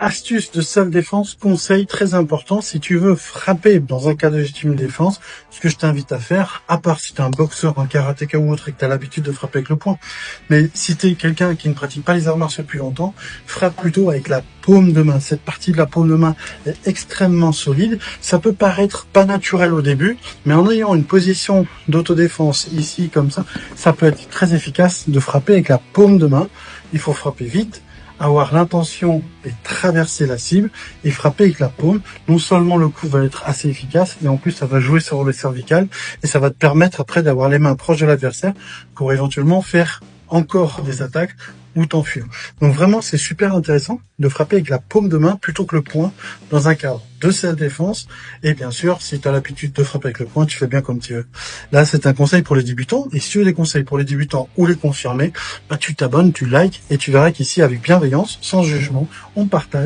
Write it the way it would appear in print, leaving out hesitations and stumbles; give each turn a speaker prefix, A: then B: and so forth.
A: Astuce de self-défense, conseil très important, si tu veux frapper dans un cas de légitime défense, ce que je t'invite à faire, à part si tu es un boxeur, un karatéka ou autre et que tu as l'habitude de frapper avec le poing, mais si tu es quelqu'un qui ne pratique pas les arts martiaux depuis longtemps, frappe plutôt avec la paume de main. Cette partie de la paume de main est extrêmement solide. Ça peut paraître pas naturel au début, mais en ayant une position d'autodéfense ici comme ça peut être très efficace de frapper avec la paume de main. Il faut frapper vite, avoir l'intention et traverser la cible et frapper avec la paume. Non seulement le coup va être assez efficace, mais en plus ça va jouer sur le cervical et ça va te permettre après d'avoir les mains proches de l'adversaire pour éventuellement faire encore des attaques ou t'enfuir. Donc vraiment c'est super intéressant de frapper avec la paume de main plutôt que le poing dans un cadre de self-défense. Et bien sûr, si tu as l'habitude de frapper avec le poing, tu fais bien comme tu veux. Là, c'est un conseil pour les débutants. Et si tu veux des conseils pour les débutants ou les confirmés, tu t'abonnes, tu likes et tu verras qu'ici, avec bienveillance, sans jugement, on partage.